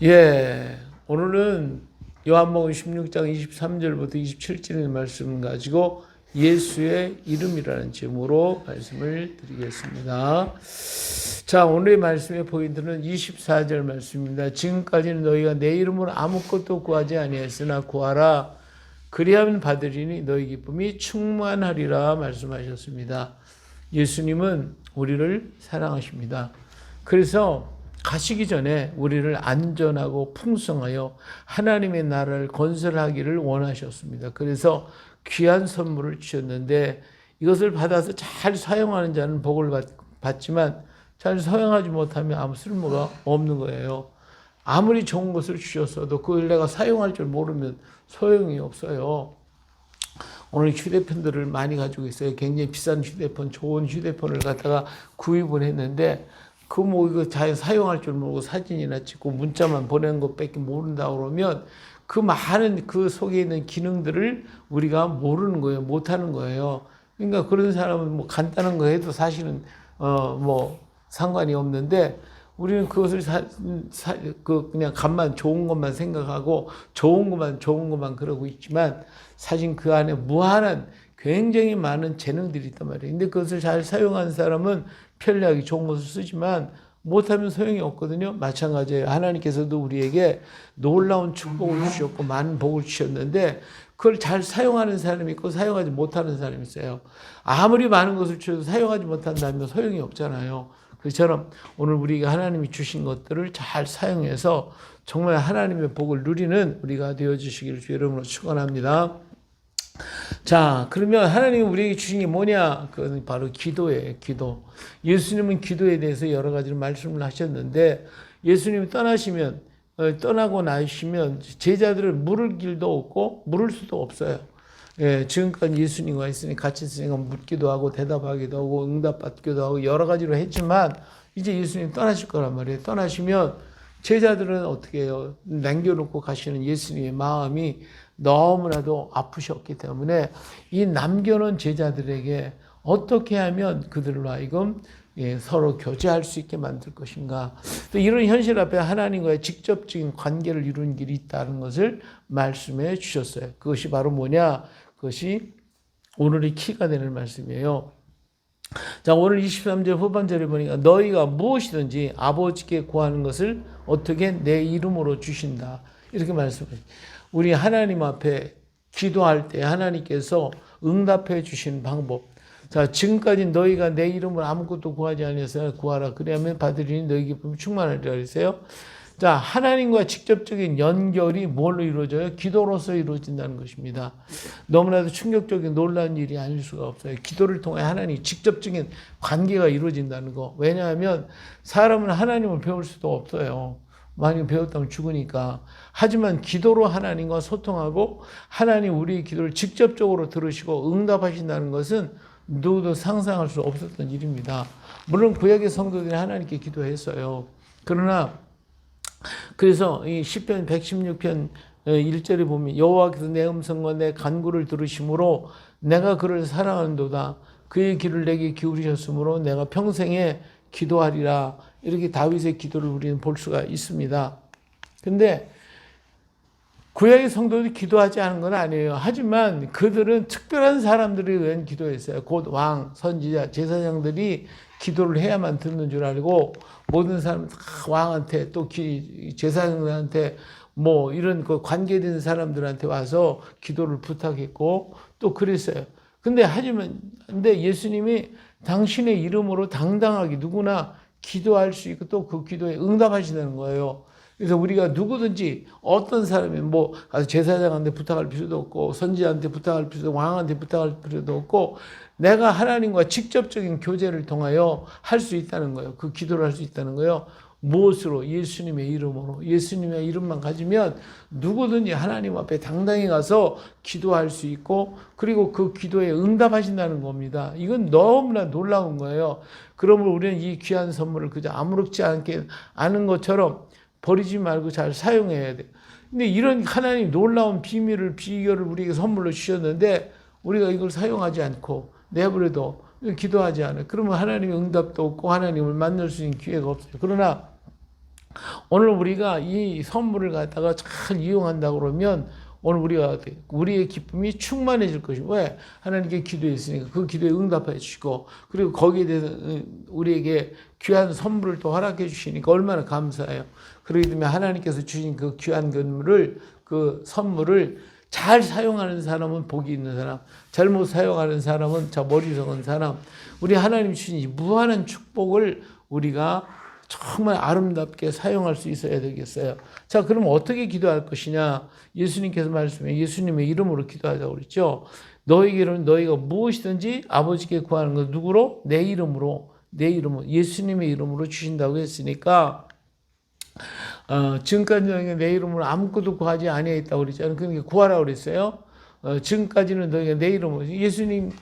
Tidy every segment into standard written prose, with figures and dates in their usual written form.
예, 오늘은 요한복음 16장 23절부터 27절의 말씀 가지고 예수의 이름이라는 제목으로 말씀을 드리겠습니다. 자, 오늘의 말씀의 포인트는 24절 말씀입니다. 지금까지는 너희가 내 이름으로 아무것도 구하지 아니했으나 구하라. 그리하면 받으리니 너희 기쁨이 충만하리라 말씀하셨습니다. 예수님은 우리를 사랑하십니다. 그래서 가시기 전에 우리를 안전하고 풍성하여 하나님의 나라를 건설하기를 원하셨습니다. 그래서 귀한 선물을 주셨는데 이것을 받아서 잘 사용하는 자는 복을 받지만 잘 사용하지 못하면 아무 쓸모가 없는 거예요. 아무리 좋은 것을 주셨어도 그걸 내가 사용할 줄 모르면 소용이 없어요. 오늘 휴대폰들을 많이 가지고 있어요. 굉장히 비싼 휴대폰, 좋은 휴대폰을 갖다가 구입을 했는데 이거 잘 사용할 줄 모르고 사진이나 찍고 문자만 보내는 것밖에 모른다 그러면 그 많은 그 속에 있는 기능들을 우리가 모르는 거예요. 못하는 거예요. 그러니까 그런 사람은 뭐 간단한 거 해도 사실은 상관이 없는데 우리는 그것을 그냥 간만 좋은 것만 생각하고 좋은 것만 그러고 있지만 사실 그 안에 무한한 굉장히 많은 재능들이 있단 말이에요. 근데 그것을 잘 사용하는 사람은 편리하게 좋은 것을 쓰지만 못하면 소용이 없거든요. 마찬가지예요. 하나님께서도 우리에게 놀라운 축복을 주셨고 많은 복을 주셨는데 그걸 잘 사용하는 사람이 있고 사용하지 못하는 사람이 있어요. 아무리 많은 것을 주셔도 사용하지 못한다면 소용이 없잖아요. 그처럼 오늘 우리가 하나님이 주신 것들을 잘 사용해서 정말 하나님의 복을 누리는 우리가 되어주시기를 주의 이름으로 축원합니다. 자, 그러면 하나님이 우리에게 주신 게 뭐냐? 그건 바로 기도예요, 기도. 예수님은 기도에 대해서 여러 가지로 말씀을 하셨는데, 예수님이 떠나고 나시면 제자들을 물을 길도 없고, 물을 수도 없어요. 예, 지금까지 예수님과 있으니 같이 있으니까 묻기도 하고, 대답하기도 하고, 응답받기도 하고, 여러 가지로 했지만, 이제 예수님 떠나실 거란 말이에요. 떠나시면 제자들은 어떻게 해요? 남겨놓고 가시는 예수님의 마음이 너무나도 아프셨기 때문에 이 남겨놓은 제자들에게 어떻게 하면 그들로 하여금 서로 교제할 수 있게 만들 것인가. 또 이런 현실 앞에 하나님과의 직접적인 관계를 이루는 길이 있다는 것을 말씀해 주셨어요. 그것이 바로 뭐냐? 그것이 오늘의 키가 되는 말씀이에요. 자, 오늘 23절 후반절에 보니까 너희가 무엇이든지 아버지께 구하는 것을 어떻게 내 이름으로 주신다. 이렇게 말씀해요. 우리 하나님 앞에 기도할 때 하나님께서 응답해 주시는 방법. 자, 지금까지 너희가 내 이름으로 아무것도 구하지 아니하였으나 구하라. 그러면 받으리니 너희 기쁨이 충만하리라 그랬어요. 자, 하나님과 직접적인 연결이 뭘로 이루어져요? 기도로서 이루어진다는 것입니다. 너무나도 충격적인 놀라운 일이 아닐 수가 없어요. 기도를 통해 하나님 직접적인 관계가 이루어진다는 거. 왜냐하면 사람은 하나님을 배울 수도 없어요. 많이 배웠다면 죽으니까. 하지만 기도로 하나님과 소통하고 하나님 우리의 기도를 직접적으로 들으시고 응답하신다는 것은 누구도 상상할 수 없었던 일입니다. 물론 구약의 성도들이 하나님께 기도했어요. 그래서 이 시편 116편 1절에 보면 여호와께서 내 음성과 내 간구를 들으심으로 내가 그를 사랑하는도다. 그의 귀를 내게 기울이셨으므로 내가 평생에 기도하리라. 이렇게 다윗의 기도를 우리는 볼 수가 있습니다. 근데 구약의 성도들이 기도하지 않은 건 아니에요. 하지만 그들은 특별한 사람들에 의한 기도했어요. 곧 왕, 선지자, 제사장들이 기도를 해야만 듣는 줄 알고 모든 사람 왕한테 또 제사장들한테 이런 그 관계된 사람들한테 와서 기도를 부탁했고 또 그랬어요. 근데 예수님이 당신의 이름으로 당당하게 누구나 기도할 수 있고 또 그 기도에 응답하시는 거예요. 그래서 우리가 누구든지 어떤 사람이 제사장한테 부탁할 필요도 없고 선지자한테 부탁할 필요도 없고 왕한테 부탁할 필요도 없고 내가 하나님과 직접적인 교제를 통하여 할 수 있다는 거예요. 그 기도를 할 수 있다는 거예요. 무엇으로? 예수님의 이름으로. 예수님의 이름만 가지면 누구든지 하나님 앞에 당당히 가서 기도할 수 있고 그리고 그 기도에 응답하신다는 겁니다. 이건 너무나 놀라운 거예요. 그러므로 우리는 이 귀한 선물을 그저 아무렇지 않게 아는 것처럼 버리지 말고 잘 사용해야 돼요. 근데 이런 하나님 놀라운 비결을 우리에게 선물로 주셨는데 우리가 이걸 사용하지 않고 내버려도 기도하지 않아요. 그러면 하나님의 응답도 없고 하나님을 만날 수 있는 기회가 없어요. 그러나 오늘 우리가 이 선물을 갖다가 잘 이용한다 그러면 오늘 우리의 기쁨이 충만해질 것이고, 왜? 하나님께 기도했으니까 그 기도에 응답해 주시고, 그리고 거기에 대해서 우리에게 귀한 선물을 또 허락해 주시니까 얼마나 감사해요. 그렇기 때문에 하나님께서 주신 그 귀한 그 선물을 잘 사용하는 사람은 복이 있는 사람, 잘못 사용하는 사람은 머리 적은 사람, 우리 하나님 주신 이 무한한 축복을 우리가 정말 아름답게 사용할 수 있어야 되겠어요. 자, 그럼 어떻게 기도할 것이냐? 예수님께서 말씀해 예수님의 이름으로 기도하자고 그랬죠. 너희에게는 너희가 무엇이든지 아버지께 구하는 것 누구로? 내 이름으로 예수님의 이름으로 주신다고 했으니까 지금까지 너희가 내 이름으로 아무것도 구하지 아니했다고 그랬잖아요. 그러니까 구하라고 그랬어요. 지금까지는 너희가 내 이름으로 예수님의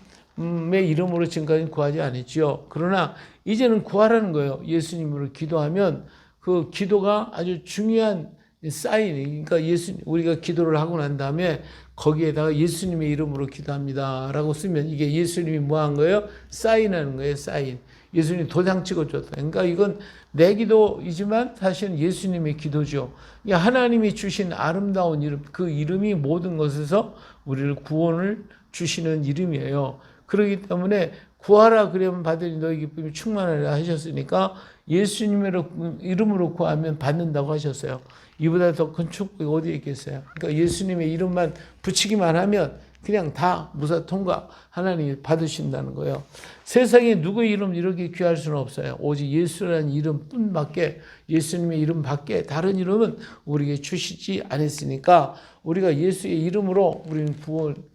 이름으로 지금까지는 구하지 않았지요. 그러나 이제는 구하라는 거예요. 예수님으로 기도하면 그 기도가 아주 중요한 사인이, 그러니까 우리가 기도를 하고 난 다음에 거기에다가 예수님의 이름으로 기도합니다라고 쓰면 이게 예수님이 뭐 한 거예요? 사인하는 거예요. 사인. 예수님이 도장 찍어줬다. 그러니까 이건 내 기도이지만 사실은 예수님의 기도죠. 하나님이 주신 아름다운 이름, 그 이름이 모든 것에서 우리를 구원을 주시는 이름이에요. 그렇기 때문에 구하라 그러면 받으니 너희 기쁨이 충만하리라 하셨으니까 예수님의 이름으로 구하면 받는다고 하셨어요. 이보다 더 큰 축복이 어디에 있겠어요? 그러니까 예수님의 이름만 붙이기만 하면 그냥 다 무사통과 하나님이 받으신다는 거예요. 세상에 누구의 이름 이렇게 귀할 수는 없어요. 오직 예수라는 이름뿐밖에, 예수님의 이름밖에 다른 이름은 우리에게 주시지 않았으니까 우리가 예수의 이름으로 우리는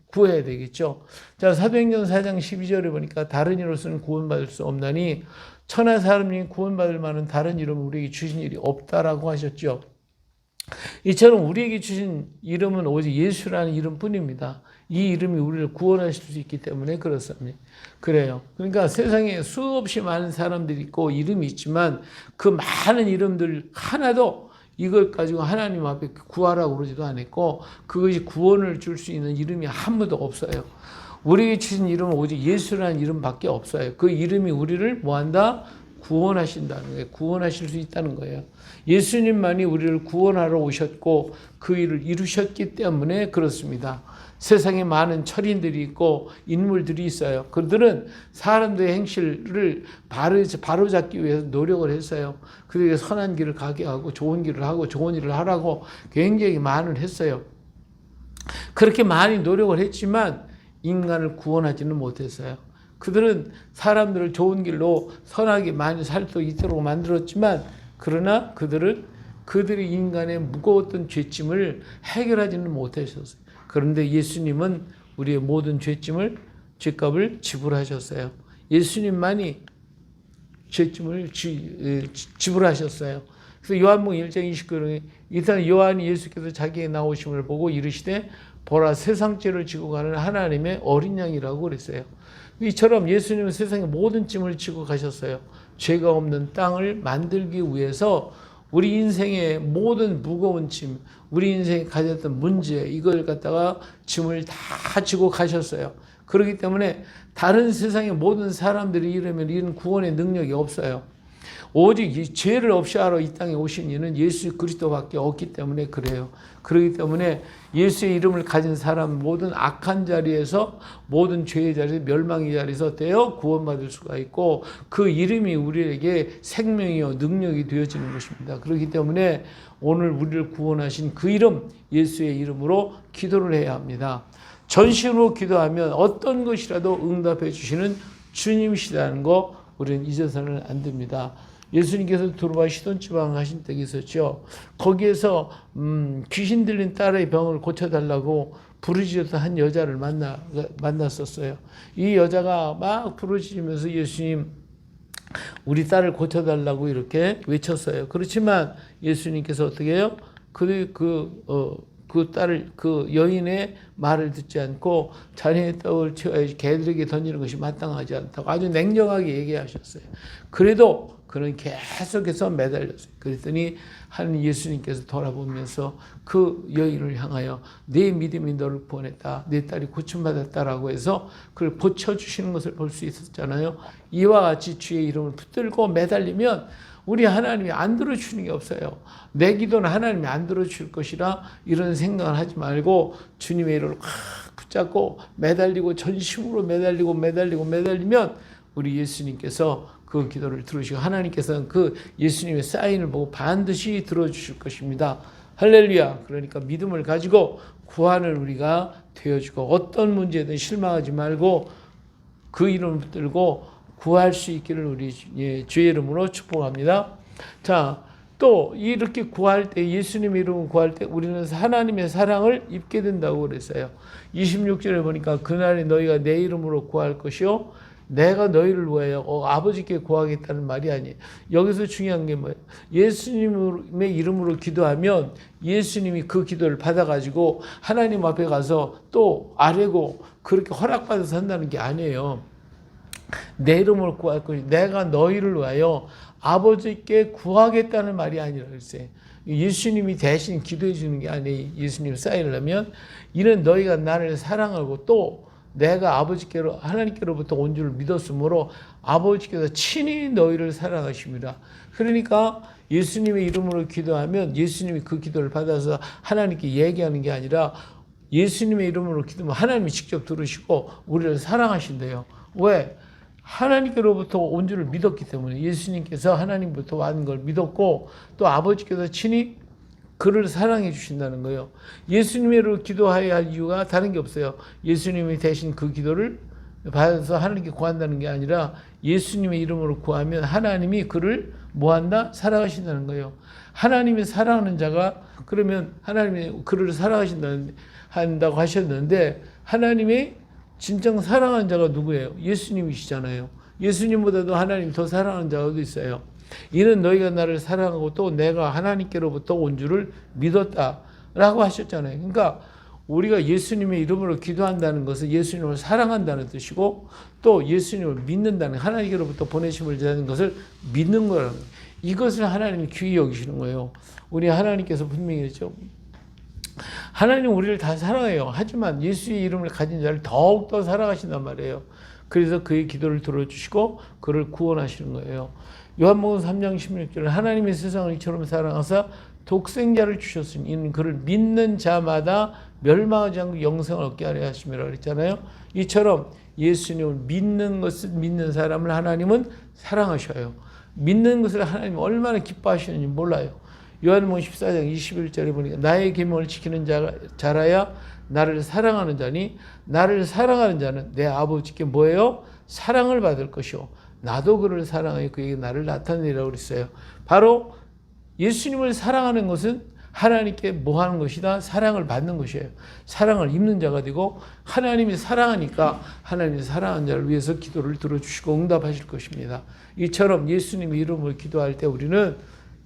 구해야 되겠죠. 자, 사도행전 4장 12절에 보니까 다른 이로서는 구원받을 수 없나니 천하 사람이 구원받을 만한 다른 이름을 우리에게 주신 일이 없다라고 하셨죠. 이처럼 우리에게 주신 이름은 오직 예수라는 이름뿐입니다. 이 이름이 우리를 구원하실 수 있기 때문에 그렇습니다. 그래요. 그러니까 세상에 수없이 많은 사람들이 있고 이름이 있지만 그 많은 이름들 하나도 이걸 가지고 하나님 앞에 구하라고 그러지도 않았고 그것이 구원을 줄 수 있는 이름이 아무도 없어요. 우리에게 주신 이름은 오직 예수라는 이름밖에 없어요. 그 이름이 우리를 뭐한다? 구원하신다는 거예요. 구원하실 수 있다는 거예요. 예수님만이 우리를 구원하러 오셨고 그 일을 이루셨기 때문에 그렇습니다. 세상에 많은 철인들이 있고 인물들이 있어요. 그들은 사람들의 행실을 바로잡기 위해서 노력을 했어요. 그들에게 선한 길을 가게 하고 좋은 길을 하고 좋은 일을 하라고 굉장히 많은 했어요. 그렇게 많이 노력을 했지만 인간을 구원하지는 못했어요. 그들은 사람들을 좋은 길로 선하게 많이 살 수 있도록 만들었지만 그러나 그들이 인간의 무거웠던 죄짐을 해결하지는 못하셨어요. 그런데 예수님은 우리의 모든 죄값을 지불하셨어요. 예수님만이 죄짐을 지불하셨어요. 그래서 요한복음 1장 29절에 이날 요한이 예수께서 자기의 나오심을 보고 이르시되 보라 세상 죄를 지고 가는 하나님의 어린 양이라고 그랬어요. 이처럼 예수님은 세상의 모든 짐을 지고 가셨어요. 죄가 없는 땅을 만들기 위해서 우리 인생의 모든 무거운 짐, 우리 인생에 가졌던 문제, 이걸 갖다가 짐을 다 지고 가셨어요. 그렇기 때문에 다른 세상의 모든 사람들이 이러면 이런 구원의 능력이 없어요. 오직 이 죄를 없이 하러 이 땅에 오신 이는 예수 그리스도밖에 없기 때문에 그래요. 그렇기 때문에 예수의 이름을 가진 사람 모든 악한 자리에서 모든 죄의 자리에서 멸망의 자리에서 어때요? 구원받을 수가 있고 그 이름이 우리에게 생명이요 능력이 되어지는 것입니다. 그렇기 때문에 오늘 우리를 구원하신 그 이름 예수의 이름으로 기도를 해야 합니다. 전심으로 기도하면 어떤 것이라도 응답해 주시는 주님이시라는 거 우리는 잊어서는 안 됩니다. 예수님께서 두루마 시돈 지방 하신 때가 있었죠. 거기에서 귀신 들린 딸의 병을 고쳐달라고 부르짖었던 한 여자를 만났었어요. 이 여자가 막 부르짖으면서 예수님 우리 딸을 고쳐달라고 이렇게 외쳤어요. 그렇지만 예수님께서 어떻게 해요? 그 여인의 말을 듣지 않고 자네의 떡을 채워야지 개들에게 던지는 것이 마땅하지 않다고 아주 냉정하게 얘기하셨어요. 그래도 그는 계속해서 매달렸어요. 그랬더니 하나님 예수님께서 돌아보면서 그 여인을 향하여 내 믿음이 너를 구원했다. 내 딸이 고침받았다라고 해서 그걸 고쳐주시는 것을 볼 수 있었잖아요. 이와 같이 주의 이름을 붙들고 매달리면 우리 하나님이 안 들어주는 게 없어요. 내 기도는 하나님이 안 들어줄 것이라 이런 생각을 하지 말고 주님의 이름을 확 붙잡고 매달리고 전심으로 매달리면 우리 예수님께서 그 기도를 들으시고 하나님께서는 그 예수님의 사인을 보고 반드시 들어주실 것입니다. 할렐루야. 그러니까 믿음을 가지고 구하는 우리가 되어주고 어떤 문제든 실망하지 말고 그 이름을 붙들고 구할 수 있기를 우리 주의 이름으로 축복합니다. 자, 또 이렇게 구할 때 예수님의 이름으로 구할 때 우리는 하나님의 사랑을 입게 된다고 그랬어요. 26절에 보니까 그날에 너희가 내 이름으로 구할 것이요 내가 너희를 위하여 아버지께 구하겠다는 말이 아니에요. 여기서 중요한 게 뭐예요? 예수님의 이름으로 기도하면 예수님이 그 기도를 받아가지고 하나님 앞에 가서 또 아뢰고 그렇게 허락받아서 한다는 게 아니에요. 내 이름으로 구할 것이 내가 너희를 위하여 아버지께 구하겠다는 말이 아니라 그랬어요. 예수님이 대신 기도해 주는 게 아니에요. 예수님 사인을 하면 이는 너희가 나를 사랑하고 또 내가 아버지께로 하나님께로부터 온 줄 믿었으므로 아버지께서 친히 너희를 사랑하십니다. 그러니까 예수님의 이름으로 기도하면 예수님이 그 기도를 받아서 하나님께 얘기하는 게 아니라 예수님의 이름으로 기도하면 하나님이 직접 들으시고 우리를 사랑하신대요. 왜? 하나님께로부터 온 줄을 믿었기 때문에 예수님께서 하나님부터 왔는 걸 믿었고 또 아버지께서 친히 그를 사랑해 주신다는 거예요. 예수님으로 기도해야 할 이유가 다른 게 없어요. 예수님이 대신 그 기도를 받아서 하나님께 구한다는 게 아니라 예수님의 이름으로 구하면 하나님이 그를 뭐한다? 사랑하신다는 거예요. 하나님이 사랑하는 자가 그러면 하나님이 그를 사랑하신다고 하셨는데 하나님이 진정 사랑하는 자가 누구예요? 예수님이시잖아요. 예수님보다도 하나님 더 사랑하는 자가 어디 있어요? 이는 너희가 나를 사랑하고 또 내가 하나님께로부터 온 줄을 믿었다라고 하셨잖아요. 그러니까 우리가 예수님의 이름으로 기도한다는 것은 예수님을 사랑한다는 뜻이고 또 예수님을 믿는다는 하나님께로부터 보내심을 받는 것을 믿는 거라는 거예요. 이것을 하나님이 귀히 여기시는 거예요. 우리 하나님께서 분명히 했죠. 하나님 우리를 다 사랑해요. 하지만 예수의 이름을 가진 자를 더욱더 사랑하신단 말이에요. 그래서 그의 기도를 들어주시고 그를 구원하시는 거예요. 요한복음 3장 16절에 하나님의 세상을 이처럼 사랑하사 독생자를 주셨으니 이는 그를 믿는 자마다 멸망하지 않고 영생을 얻게 하려 하심이라 그랬잖아요. 이처럼 예수님을 믿는 것을 믿는 사람을 하나님은 사랑하셔요. 믿는 것을 하나님이 얼마나 기뻐하시는지 몰라요. 요한복음 14장 21절에 보니까 나의 계명을 지키는 자라야 나를 사랑하는 자니 나를 사랑하는 자는 내 아버지께 뭐예요? 사랑을 받을 것이요 나도 그를 사랑하여 그에게 나를 나타내리라고 그랬어요. 바로 예수님을 사랑하는 것은 하나님께 뭐 하는 것이다? 사랑을 받는 것이에요. 사랑을 입는 자가 되고 하나님이 사랑하니까 하나님이 사랑하는 자를 위해서 기도를 들어주시고 응답하실 것입니다. 이처럼 예수님의 이름으로 기도할 때 우리는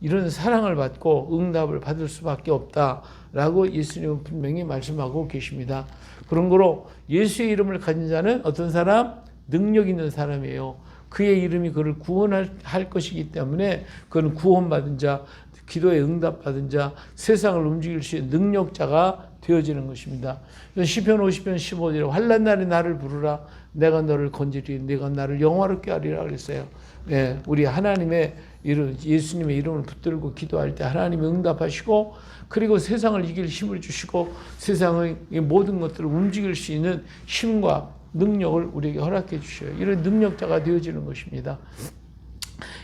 이런 사랑을 받고 응답을 받을 수밖에 없다라고 예수님은 분명히 말씀하고 계십니다. 그런 거로 예수의 이름을 가진 자는 어떤 사람? 능력 있는 사람이에요. 그의 이름이 그를 구원할 것이기 때문에 그는 구원받은 자, 기도에 응답받은 자, 세상을 움직일 수 있는 능력자가 되어지는 것입니다. 시편 50편 15절에 환난 날에 나를 부르라 내가 너를 건지리 내가 나를 영화롭게 하리라 그랬어요. 네, 우리 하나님의 이름, 예수님의 이름을 붙들고 기도할 때 하나님이 응답하시고 그리고 세상을 이길 힘을 주시고 세상의 모든 것들을 움직일 수 있는 힘과 능력을 우리에게 허락해 주셔요. 이런 능력자가 되어지는 것입니다.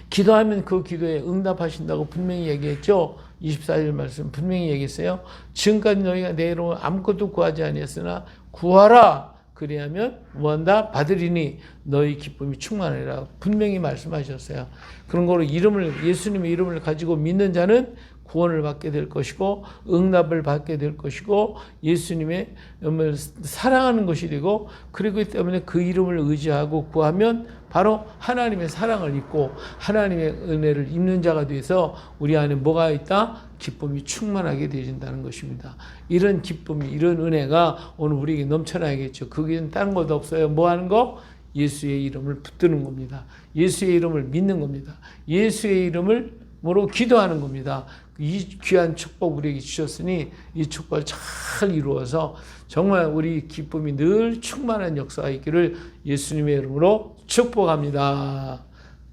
기도하면 그 기도에 응답하신다고 분명히 얘기했죠. 24절 말씀 분명히 얘기했어요. 지금까지 너희가 내 이름으로 아무것도 구하지 아니했으나 구하라. 그리하면 뭐한다? 받으리니 너희 기쁨이 충만하리라. 분명히 말씀하셨어요. 그런 거로 예수님의 이름을 가지고 믿는 자는 구원을 받게 될 것이고 응답을 받게 될 것이고 예수님의 이름을 사랑하는 것이 되고 그리고 때문에 그 이름을 의지하고 구하면 바로 하나님의 사랑을 입고 하나님의 은혜를 입는 자가 돼서 우리 안에 뭐가 있다? 기쁨이 충만하게 되어진다는 것입니다. 이런 기쁨이 이런 은혜가 오늘 우리에게 넘쳐나야겠죠. 그게 다른 것도 없어요. 뭐 하는 거? 예수의 이름을 붙드는 겁니다. 예수의 이름을 믿는 겁니다. 예수의 이름으로 기도하는 겁니다. 이 귀한 축복 우리에게 주셨으니 이 축복을 잘 이루어서 정말 우리 기쁨이 늘 충만한 역사가 있기를 예수님의 이름으로 축복합니다.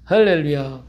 할렐루야.